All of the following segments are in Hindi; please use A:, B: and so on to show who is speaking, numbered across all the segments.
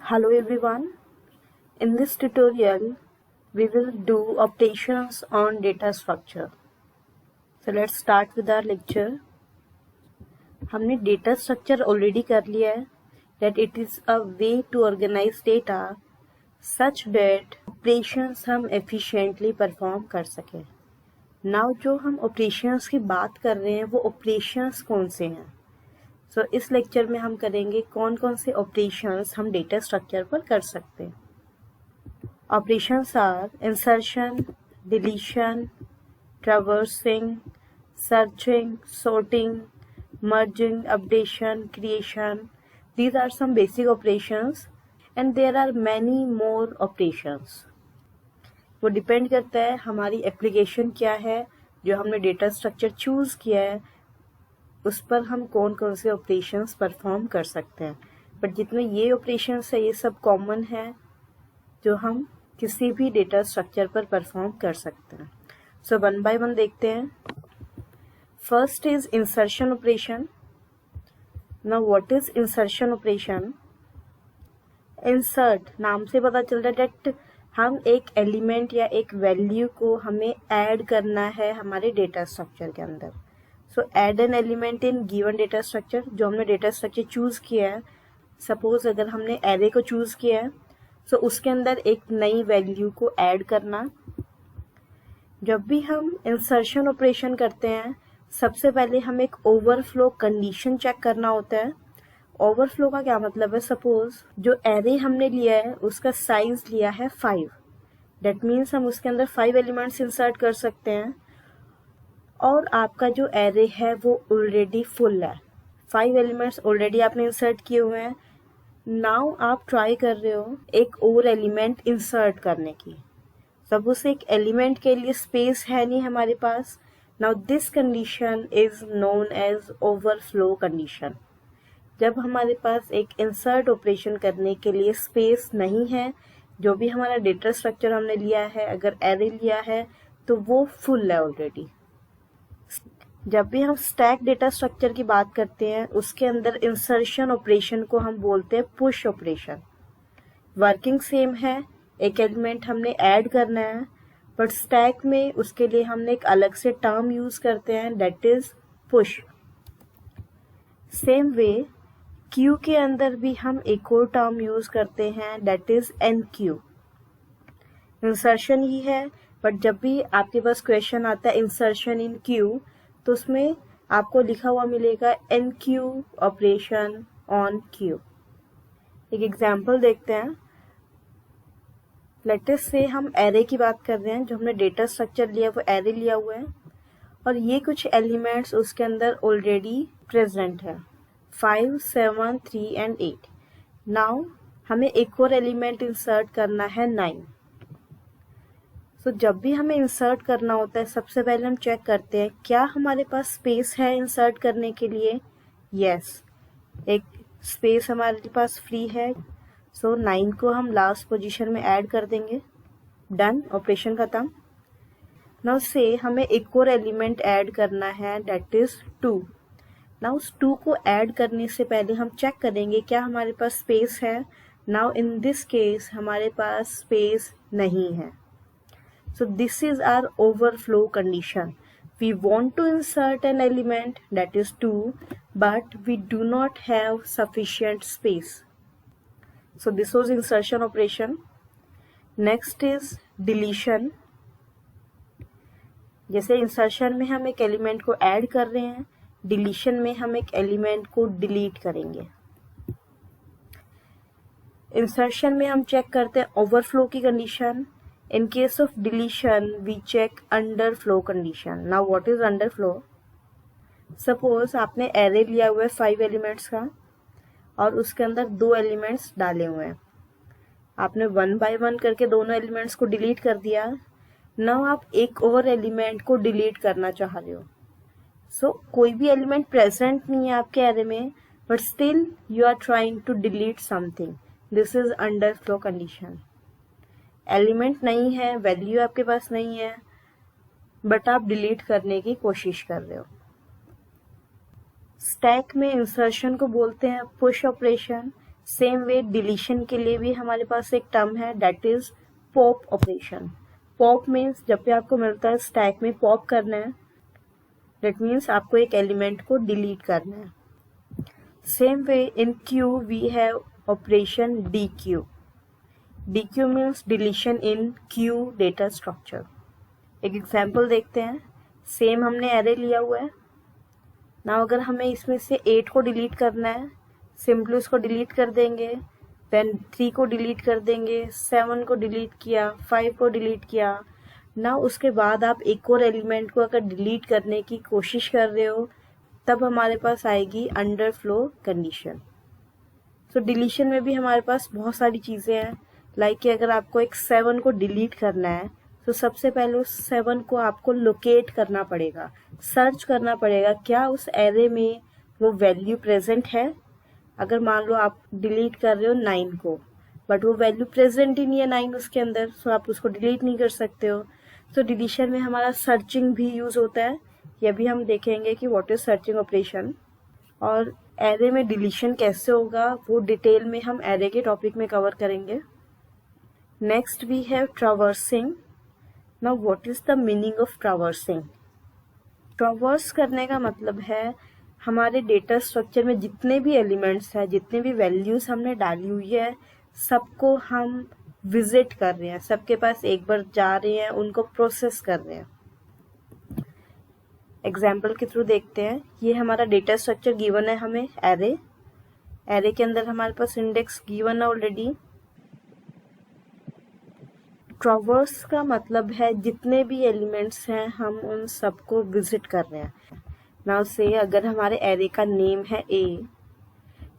A: Hello everyone. In this tutorial, we will do operations on data structure. So let's start with our lecture. हमने data structure already कर लिया है that it is a way to organize data such that operations हम efficiently perform कर सकें. Now जो हम operations की बात कर रहे हैं वो operations कौन से हैं? सो इस लेक्चर में हम करेंगे कौन कौन से ऑपरेशंस हम डेटा स्ट्रक्चर पर कर सकते हैं. Operations are insertion, deletion, traversing, searching, sorting, merging, updation, creation. These are some basic operations and there are many more operations. वो डिपेंड करता है हमारी एप्लीकेशन क्या है, जो हमने डेटा स्ट्रक्चर चूज किया है उस पर हम कौन कौन से ऑपरेशंस परफॉर्म कर सकते हैं. बट जितने ये ऑपरेशंस है ये सब कॉमन है जो हम किसी भी डेटा स्ट्रक्चर पर परफॉर्म कर सकते हैं. सो वन बाय वन देखते हैं. First is insertion operation. Now what is insertion operation? Insert नाम से पता चल रहा है दैट हम एक एलिमेंट या एक वैल्यू को हमें ऐड करना है हमारे डेटा स्ट्रक्चर के अंदर. So add an element in given data structure. जो हमने डेटा स्ट्रक्चर चूज किया है, सपोज अगर हमने एरे को चूज किया है सो उसके अंदर एक नई वैल्यू को ऐड करना. जब भी हम इंसर्शन ऑपरेशन करते हैं सबसे पहले हम एक ओवरफ्लो कंडीशन चेक करना होता है. ओवरफ्लो का क्या मतलब है? सपोज जो एरे हमने लिया है उसका साइज लिया है 5. दैट मीन्स हम उसके अंदर 5 एलिमेंट्स इंसर्ट कर सकते हैं और आपका जो एरे है वो ऑलरेडी फुल है. 5 एलिमेंट्स ऑलरेडी आपने इंसर्ट किए हुए हैं. नाउ आप ट्राई कर रहे हो एक और एलिमेंट इंसर्ट करने की. सपोज एक एलिमेंट के लिए स्पेस है नहीं हमारे पास. Now this condition is known as overflow condition. जब हमारे पास एक इंसर्ट ऑपरेशन करने के लिए स्पेस नहीं है, जो भी हमारा डेटा स्ट्रक्चर हमने लिया है, अगर एरे लिया है तो वो फुल है ऑलरेडी. जब भी हम स्टैक डेटा स्ट्रक्चर की बात करते हैं उसके अंदर इंसर्शन ऑपरेशन को हम बोलते हैं पुश ऑपरेशन. वर्किंग सेम है, एक एलिमेंट हमने ऐड करना है, बट स्टैक में उसके लिए हमने एक अलग से टर्म यूज करते हैं that is push. Same way Q के अंदर भी हम एक और टर्म यूज करते हैं that is enqueue. Insertion ही है, बट जब भी आपके पास क्वेश्चन आता है इंसर्शन इन क्यू तो उसमें आपको लिखा हुआ मिलेगा enqueue operation on queue. एक एग्जाम्पल देखते हैं. लेट्स से हम एरे की बात कर रहे हैं. जो हमने डेटा स्ट्रक्चर लिया वो एरे लिया हुआ है और ये कुछ एलिमेंट्स उसके अंदर ऑलरेडी प्रेजेंट है 5, 7, 3 एंड 8. नाउ हमें एक और एलिमेंट इंसर्ट करना है 9. तो जब भी हमें इंसर्ट करना होता है सबसे पहले हम चेक करते हैं क्या हमारे पास स्पेस है इंसर्ट करने के लिए. यस, एक स्पेस हमारे पास फ्री है. सो 9 को हम लास्ट पोजीशन में ऐड कर देंगे. डन, ऑपरेशन खत्म. नाउ से हमें एक और एलिमेंट ऐड करना है दैट इज 2. नाउ उस 2 को ऐड करने से पहले हम चेक करेंगे क्या हमारे पास स्पेस है. नाउ इन दिस केस हमारे पास स्पेस नहीं है. So this is our overflow condition. We want to insert an element that is 2, but we do not have sufficient space. So this was insertion operation. Next is deletion. जैसे insertion में हम एक element को add कर रहे हैं, deletion में हम एक element को delete करेंगे. Insertion में हम check करते हैं overflow की condition. In case of deletion, we check underflow condition. Now, what is underflow? Suppose आपने array लिया हुआ है 5 एलिमेंट्स का और उसके अंदर 2 एलिमेंट्स डाले हुए हैं. आपने 1 by 1 करके दोनों एलिमेंट्स को डिलीट कर दिया. नाउ आप एक और एलिमेंट को डिलीट करना चाह रहे हो. सो कोई भी एलिमेंट प्रेजेंट नहीं है आपके array में, but still you are trying to delete something. This is underflow condition. Element नहीं है, वैल्यू आपके पास नहीं है, बट आप डिलीट करने की कोशिश कर रहे हो. स्टैक में इंसर्शन को बोलते हैं push operation. Same way deletion के लिए भी हमारे पास एक टर्म है, that is pop operation. Pop means जब भी आपको मिलता है स्टैक में पॉप करना है, दैट मीन्स आपको एक एलिमेंट को डिलीट करना है। Same way in queue we have operation dequeue. Dequeue means deletion in queue data structure. एक एग्जाम्पल देखते हैं। सेम हमने एरे लिया हुआ है ना, अगर हमें इसमें से 8 को डिलीट करना है, सिंपली उसको डिलीट कर देंगे, देन 3 को डिलीट कर देंगे, 7 को डिलीट किया, 5 को डिलीट किया ना। उसके बाद आप एक और एलिमेंट को अगर डिलीट करने की कोशिश कर रहे हो, तब हमारे पास आएगी अंडरफ्लो कंडीशन। सो डिलीशन में भी हमारे पास बहुत सारी चीज़ें हैं, लाइक कि अगर आपको एक 7 को डिलीट करना है तो सबसे पहले उस 7 को आपको लोकेट करना पड़ेगा, सर्च करना पड़ेगा क्या उस एरे में वो वैल्यू प्रेजेंट है। अगर मान लो आप डिलीट कर रहे हो 9 को, बट वो वैल्यू प्रेजेंट ही नहीं है 9 उसके अंदर, सो आप उसको डिलीट नहीं कर सकते हो। तो डिलीशन में हमारा सर्चिंग भी यूज़ होता है। ये भी हम देखेंगे कि व्हाट इज सर्चिंग ऑपरेशन, और एरे में डिलीशन कैसे होगा वो डिटेल में हम एरे के टॉपिक में कवर करेंगे। Next we have traversing. Now what is the meaning of traversing? Traverse करने का मतलब है हमारे डेटा स्ट्रक्चर में जितने भी एलिमेंट्स हैं, जितने भी वैल्यूज हमने डाली हुई है, सबको हम विजिट कर रहे हैं, सबके पास एक बार जा रहे हैं, उनको प्रोसेस कर रहे हैं। एग्जाम्पल के थ्रू देखते हैं। ये हमारा डेटा स्ट्रक्चर गिवन है हमें एरे। एरे के अंदर हमारे पास इंडेक्स गिवन है ऑलरेडी। ट्रावर्स का मतलब है जितने भी एलिमेंट्स हैं हम उन सबको विजिट कर रहे हैं। नाउ से अगर हमारे एरे का नेम है ए,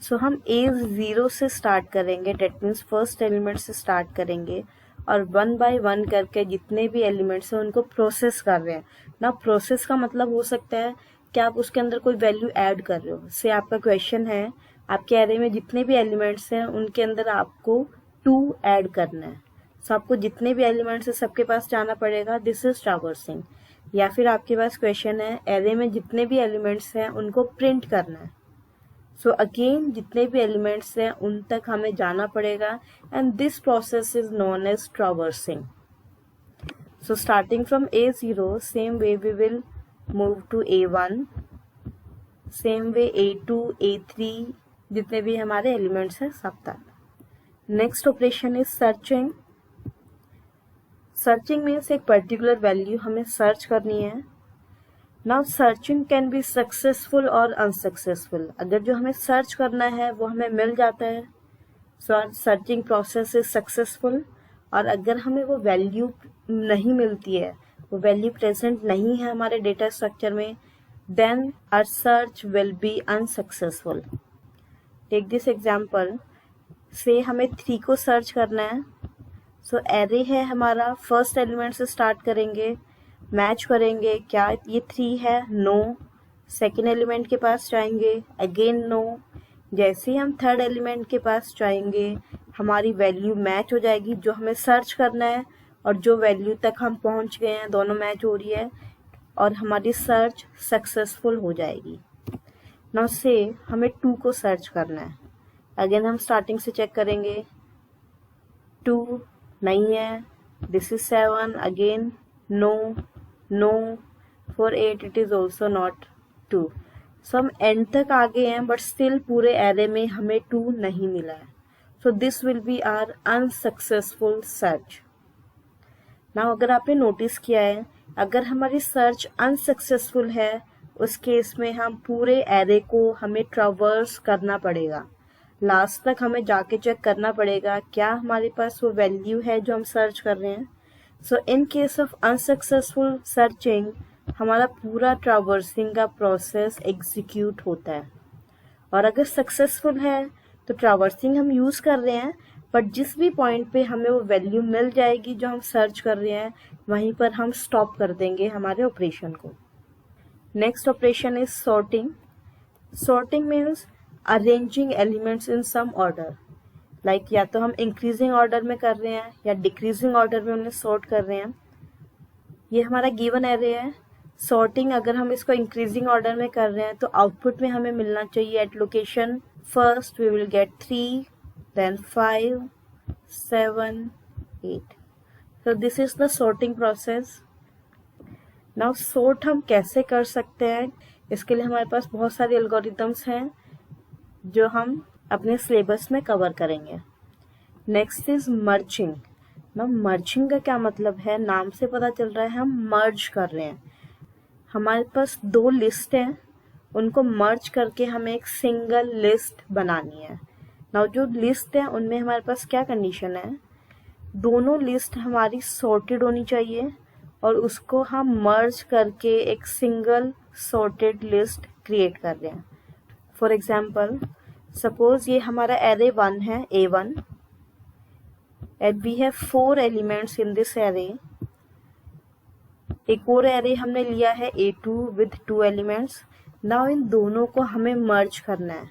A: सो हम A0 से स्टार्ट करेंगे, डेट मीन्स फर्स्ट एलिमेंट से स्टार्ट करेंगे, और 1 बाय 1 करके जितने भी एलिमेंट्स हैं उनको प्रोसेस कर रहे हैं ना। प्रोसेस का मतलब हो सकता है कि आप उसके अंदर कोई वैल्यू ऐड कर रहे हो। से आपका क्वेश्चन है आपके एरे में जितने भी एलिमेंट्स हैं उनके अंदर आपको 2 ऐड करना है, सो आपको जितने भी एलिमेंट्स हैं सबके पास जाना पड़ेगा। This is traversing. या फिर आपके पास क्वेश्चन है एरे में जितने भी एलिमेंट्स हैं उनको प्रिंट करना है, सो अगेन जितने भी एलिमेंट्स हैं उन तक हमें जाना पड़ेगा, and this process is known as traversing. So starting from A0, same way we will move to A1, same way A2, A3, जितने भी हमारे एलिमेंट्स हैं सब तक। Next operation is searching. Searching means एक पर्टिकुलर वैल्यू हमें सर्च करनी है। Now searching can be successful और अनसक्सेसफुल। अगर जो हमें सर्च करना है वो हमें मिल जाता है, सो सर्चिंग प्रोसेस इज सक्सेसफुल। और अगर हमें वो वैल्यू नहीं मिलती है, वो वैल्यू प्रेजेंट नहीं है हमारे डेटा स्ट्रक्चर में, then our search will be unsuccessful. Take this example. से हमें 3 को सर्च करना है, सो एरे है हमारा, फर्स्ट एलिमेंट से स्टार्ट करेंगे, मैच करेंगे क्या ये 3 है, नो। सेकेंड एलिमेंट के पास जाएंगे, अगेन नो। जैसे ही हम थर्ड एलिमेंट के पास जाएंगे हमारी वैल्यू मैच हो जाएगी, जो हमें सर्च करना है और जो वैल्यू तक हम पहुंच गए हैं दोनों मैच हो रही है, और हमारी सर्च सक्सेसफुल हो जाएगी। नाउ से हमें 2 को सर्च करना है, अगेन हम स्टार्टिंग से चेक करेंगे, 2 नहीं है, this is 7, again no, no, for 8 it is also not 2। So हम एंड तक आ गए हैं बट स्टिल पूरे एरे में हमें 2 नहीं मिला है, so this will be our unsuccessful search. Now अगर आपने नोटिस किया है अगर हमारी सर्च अनसक्सेसफुल है उस केस में हम पूरे एरे को हमें ट्रावर्स करना पड़ेगा, लास्ट तक हमें जाके चेक करना पड़ेगा क्या हमारे पास वो वैल्यू है जो हम सर्च कर रहे हैं। So in case of unsuccessful searching हमारा पूरा ट्रावर्सिंग का प्रोसेस एग्जीक्यूट होता है, और अगर सक्सेसफुल है तो ट्रावर्सिंग हम यूज कर रहे हैं, बट जिस भी पॉइंट पे हमें वो वैल्यू मिल जाएगी जो हम सर्च कर रहे हैं वहीं पर हम स्टॉप कर देंगे हमारे ऑपरेशन को। Next operation is sorting. Sorting means arranging elements in some order, like या तो हम इंक्रीजिंग ऑर्डर में कर रहे हैं या डिक्रीजिंग ऑर्डर में उन्हें सॉर्ट कर रहे हैं। ये हमारा गिवन एरे है। सॉर्टिंग अगर हम इसको इंक्रीजिंग ऑर्डर में कर रहे हैं तो आउटपुट में हमें मिलना चाहिए at location first we will get 3, then 5, 7, 8. So this is the sorting process. Now sort हम कैसे कर सकते हैं, इसके लिए हमारे पास बहुत सारे एल्गोरिदम्स हैं जो हम अपने सिलेबस में कवर करेंगे. Next is merging. ना मर्जिंग का क्या मतलब है, नाम से पता चल रहा है हम मर्ज कर रहे हैं. हमारे पास 2 लिस्ट हैं, उनको मर्ज करके हमें एक सिंगल लिस्ट बनानी है. ना जो लिस्ट है उनमें हमारे पास क्या कंडीशन है, दोनों लिस्ट हमारी सॉर्टेड होनी चाहिए और उसको हम मर्ज करके एक सिंगल सॉर्टेड लिस्ट क्रिएट कर रहे हैं. फॉर एग्जाम्पल, सपोज ये हमारा एरे 1 है, A1, and we have 4 elements in this array. एक और एरे हमने लिया है A2 with 2 elements. Now in दोनों को हमें मर्ज करना है.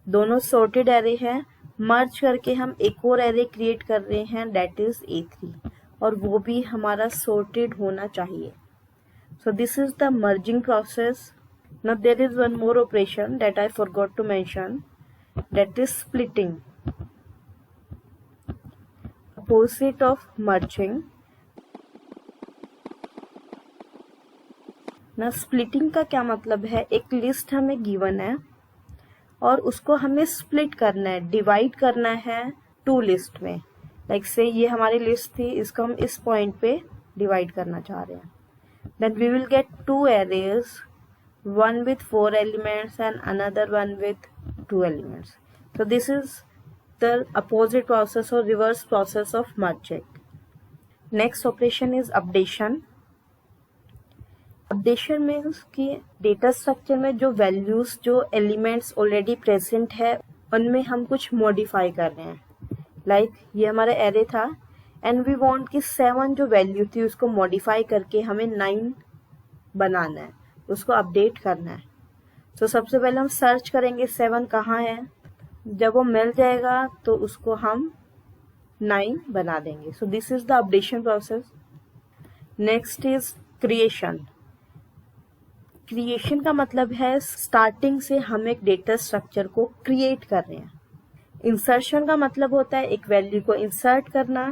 A: दोनों सॉर्टेड एरे है, मर्ज करके हम एक और एरे क्रिएट कर रहे हैं, दैट इज A3, और वो भी हमारा सॉर्टेड होना चाहिए. So this is the merging process. Now there is one more operation that I forgot to mention, that is splitting. Opposite of merging. ना स्प्लिटिंग का क्या मतलब है, एक लिस्ट हमें गिवन है और उसको हमें स्प्लिट करना है, डिवाइड करना है 2 लिस्ट में. लाइक से ये हमारी लिस्ट थी, इसको हम इस पॉइंट पे डिवाइड करना चाह रहे हैं. Then we will get 2 arrays, one with 4 elements and another one with 2 elements. So this is the opposite process or reverse process of merging. Next operation is updation. Updation means कि डेटा स्ट्रक्चर में जो वैल्यूज, जो एलिमेंट्स ऑलरेडी प्रेजेंट है, उनमें हम कुछ मॉडिफाई कर रहे हैं. लाइक ये हमारा एरे था एंड वी वांट कि 7 जो वैल्यू थी उसको मॉडिफाई करके हमें 9 बनाना है, उसको अपडेट करना है. तो सबसे पहले हम सर्च करेंगे 7 कहाँ है. जब वो मिल जाएगा तो उसको हम 9 बना देंगे. सो this is the updation process. Next is creation. Creation का मतलब है स्टार्टिंग से हम एक डेटा स्ट्रक्चर को क्रिएट कर रहे हैं. इंसर्शन का मतलब होता है एक वैल्यू को इंसर्ट करना.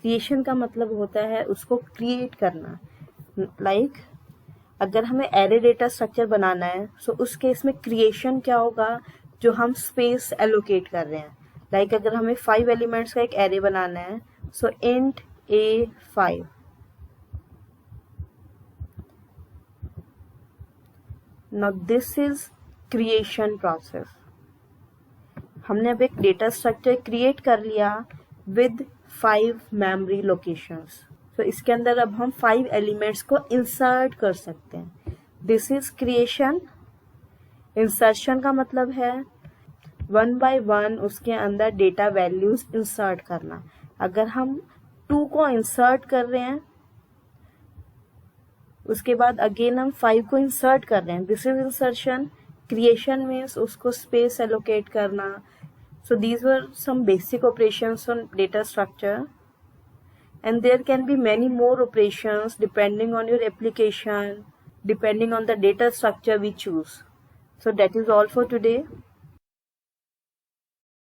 A: क्रिएशन का मतलब होता है उसको क्रिएट करना. लाइक अगर हमें एरे डेटा स्ट्रक्चर बनाना है, सो उस केस में क्रिएशन क्या होगा, जो हम स्पेस एलोकेट कर रहे हैं. लाइक अगर हमें 5 एलिमेंट्स का एक एरे बनाना है, so int A5. Now this is creation process. हमने अब एक डेटा स्ट्रक्चर क्रिएट कर लिया विद 5 मेमोरी लोकेशंस. तो इसके अंदर अब हम 5 एलिमेंट्स को इंसर्ट कर सकते हैं. This is creation. इंसर्शन का मतलब है 1 by 1 उसके अंदर डेटा वैल्यूज इंसर्ट करना. अगर हम 2 को इंसर्ट कर रहे हैं, उसके बाद अगेन हम 5 को इंसर्ट कर रहे हैं, this is insertion. Creation means उसको स्पेस एलोकेट करना. So these were some basic operations on data structure, and there can be many more operations depending on your application, depending on the data structure we choose. So that is all for today.